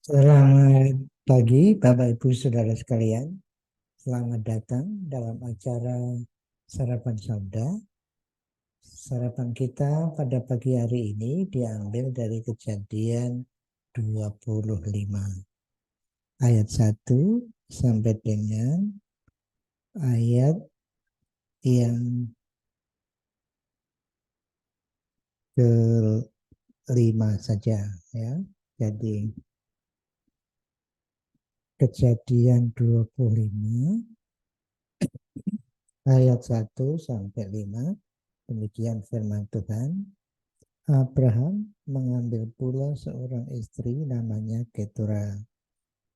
Selamat pagi, Bapak Ibu Saudara sekalian. Selamat datang dalam acara Sarapan Sabda. Sarapan kita pada pagi hari ini diambil dari Kejadian 25 ayat 1 sampai dengan ayat yang kelima saja ya. Jadi Kejadian 25 ayat 1 sampai 5, demikian firman Tuhan. Abraham mengambil pula seorang istri namanya Ketura.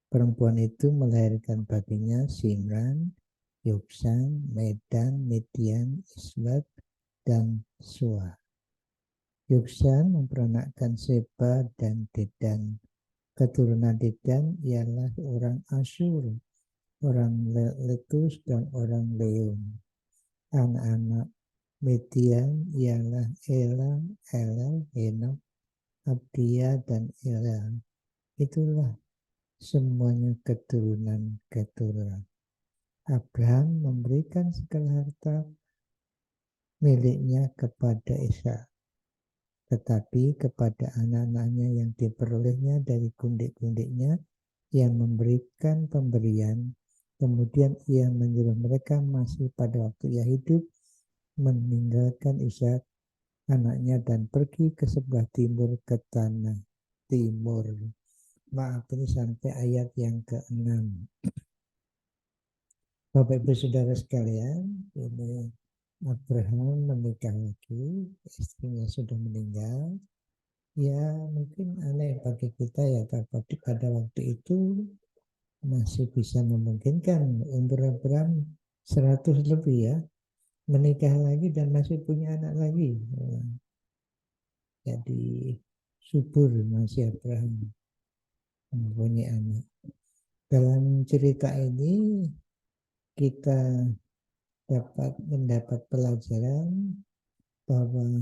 Perempuan itu melahirkan baginya Simran, Yoksan, Medan, Midian, Isbat, dan Sua. Yoksan memperanakkan Seba dan Dedan. Keturunan Dedan ialah orang Asyur, orang Letus, dan orang Leum. Anak-anak Midian ialah Ela, Elel, Henok, Abdia, dan Ela. Itulah semuanya keturunan. Abraham memberikan segala harta miliknya kepada Ishak, tetapi kepada anak-anaknya yang diperolehnya dari gundik-gundiknya, ia memberikan pemberian. Kemudian ia menyuruh mereka masih pada waktu ia hidup meninggalkan Ishak anaknya dan pergi ke sebelah timur ke tanah timur. Maaf, ini sampai ayat yang ke-6. Bapak Ibu Saudara sekalian, ini Abraham menikah lagi, istrinya sudah meninggal. Ya mungkin aneh bagi kita ya, tapi pada waktu itu masih bisa memungkinkan. Umur Abraham 100 lebih ya, menikah lagi dan masih punya anak lagi. Jadi subur masih Abraham mempunyai anak. Dalam cerita ini kita dapat mendapat pelajaran bahwa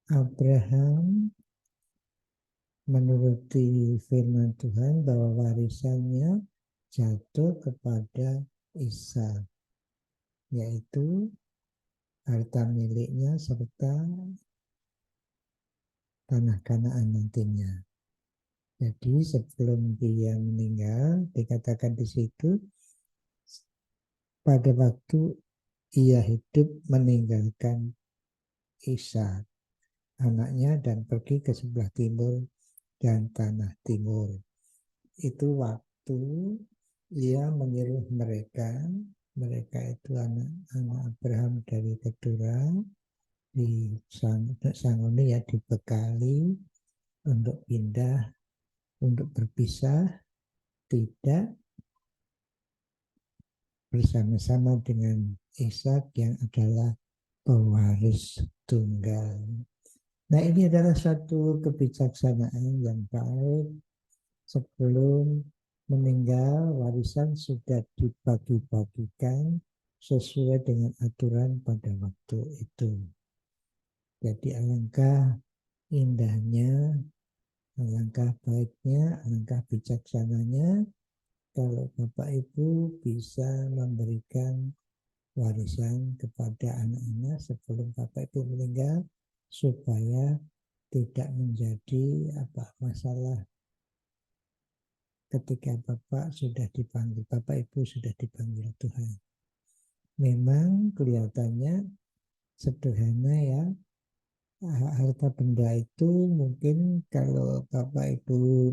Abraham menuruti firman Tuhan bahwa warisannya jatuh kepada Ishak, yaitu harta miliknya serta tanah Kanaan nantinya. Jadi sebelum dia meninggal, dikatakan di situ, pada waktu ia hidup meninggalkan Ishak anaknya dan pergi ke sebelah timur dan tanah timur. Itu waktu ia menyuruh mereka itu anak-anak Abraham dari Ketura, di Sangoni ya, dibekali untuk pindah, untuk berpisah, tidak bersama-sama dengan Ishak yang adalah pewaris tunggal. Nah, ini adalah satu kebijaksanaan yang baik. Sebelum meninggal, warisan sudah dibagi-bagikan sesuai dengan aturan pada waktu itu. Jadi alangkah indahnya, alangkah baiknya, alangkah bijaksananya kalau Bapak Ibu bisa memberikan warisan kepada anak-anak sebelum Bapak Ibu meninggal, supaya tidak menjadi masalah ketika Bapak Ibu sudah dipanggil Tuhan. Memang kelihatannya sederhana ya, harta benda itu mungkin kalau Bapak Ibu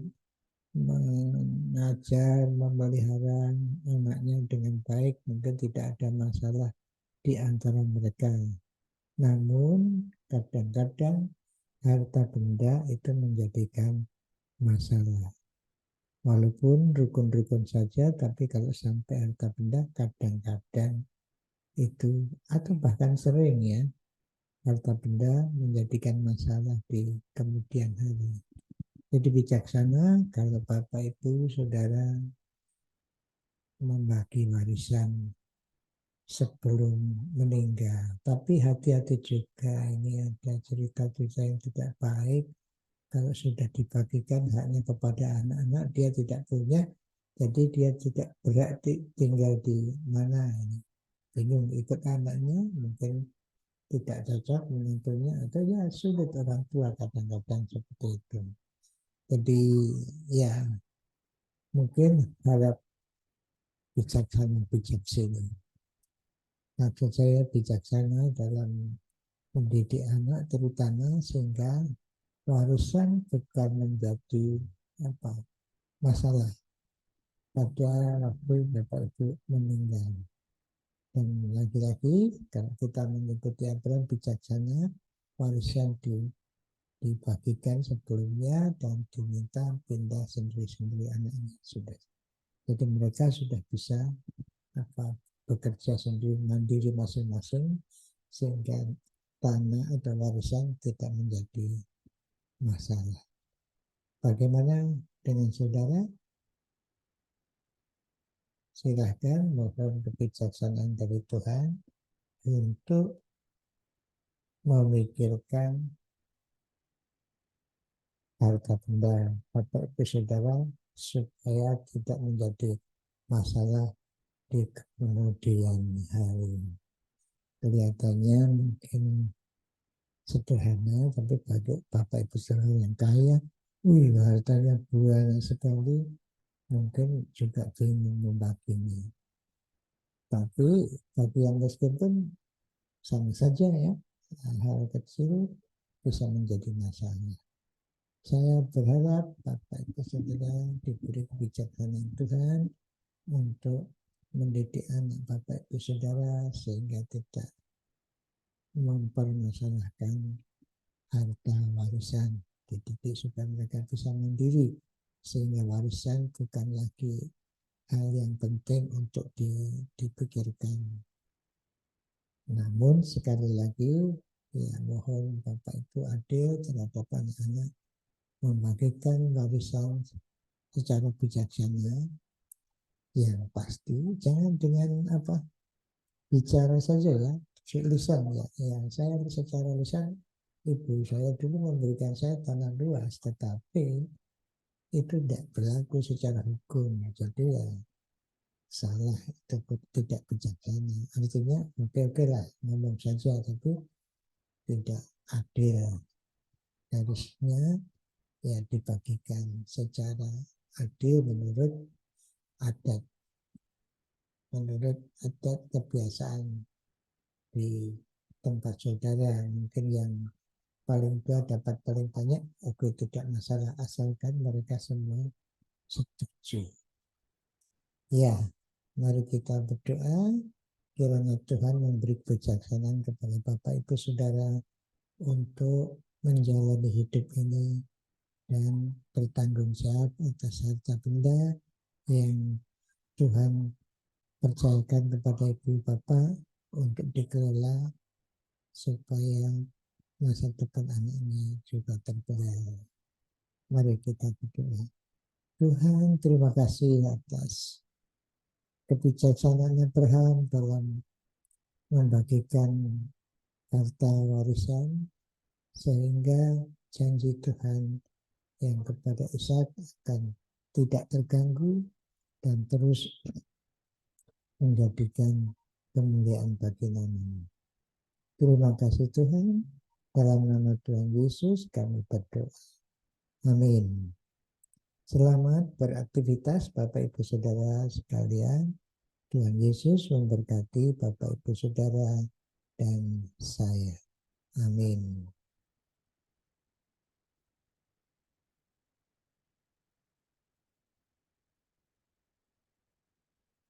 mengajar, memelihara anaknya dengan baik, mungkin tidak ada masalah di antara mereka. Namun kadang-kadang harta benda itu menjadikan masalah. Walaupun rukun-rukun saja, tapi kalau sampai harta benda kadang-kadang itu, atau bahkan sering ya, harta benda menjadikan masalah di kemudian hari. Jadi bijaksana kalau Bapak Ibu Saudara membagi warisan sebelum meninggal. Tapi hati-hati juga, ini ada cerita-cerita yang tidak baik Kalau sudah dibagikan haknya kepada anak-anak, dia tidak punya, jadi dia tidak berarti tinggal di mana ini. Bingung ikut anaknya, mungkin tidak cocok menentunya, atau ya sulit orang tua kadang-kadang seperti itu. Jadi ya mungkin harap bijaksana. Maksud saya bijaksana dalam mendidik anak terutama sehingga warisan bukan menjadi masalah pada waktu Bapak Ibu meninggal. Dan lagi-lagi kalau kita mengikuti aturan bijaksana, warisan dibagikan sebelumnya dan diminta pindah sendiri-sendiri anaknya sudah. Jadi mereka sudah bisa bekerja sendiri mandiri masing-masing sehingga tanah atau warisan tidak menjadi masalah. Bagaimana dengan saudara? Silahkan mohon kebijaksanaan dari Tuhan untuk memikirkan harta benda Bapak Ibu Saudara supaya tidak menjadi masalah di kemudian hari. Kelihatannya mungkin sederhana, tapi bagi Bapak Ibu Saudara yang kaya, hartanya banyak sekali, mungkin juga ingin membaginya. Tapi bagi yang miskin pun sama saja ya, hal kecil bisa menjadi masalah. Saya berharap Bapak Ibu Saudara diberi kebijaksanaan Tuhan untuk mendidik anak Bapak Ibu Saudara sehingga tidak mempermasalahkan harta warisan, dididik supaya mereka bisa mandiri sehingga warisan bukan lagi hal yang penting untuk dipikirkan. Namun sekali lagi ya mohon Bapak Ibu adil terhadap anak-anak, membagikan warisan secara bijaksana. Yang pasti jangan dengan bicara saja ya, lisan ya. Yang saya secara lisan, ibu saya dulu memberikan saya tanah luas, tetapi itu tidak berlaku secara hukum. Jadi ya salah, itu tidak bijaksana. Artinya oke lah ngomong saja, tapi tidak adil. Harusnya ya dibagikan secara adil menurut adat kebiasaan di tempat saudara. Mungkin yang paling tua dapat paling banyak, oke, tidak masalah asalkan mereka semua setuju. Ya, mari kita berdoa kiranya Tuhan memberi kebijaksanaan kepada Bapak Ibu Saudara untuk menjalani hidup ini dan bertanggung jawab atas harta benda yang Tuhan percayakan kepada Ibu Bapak untuk dikelola supaya masa depan anaknya juga terpelihara. Mari kita berdoa. Tuhan, terima kasih atas kebijaksanaan Abraham dalam membagikan harta warisan sehingga janji Tuhan yang kepada Ishak akan tidak terganggu dan terus menjadikan kemuliaan bagi namanya. Terima kasih Tuhan, dalam nama Tuhan Yesus kami berdoa. Amin. Selamat beraktivitas Bapak Ibu Saudara sekalian. Tuhan Yesus memberkati Bapak Ibu Saudara dan saya. Amin.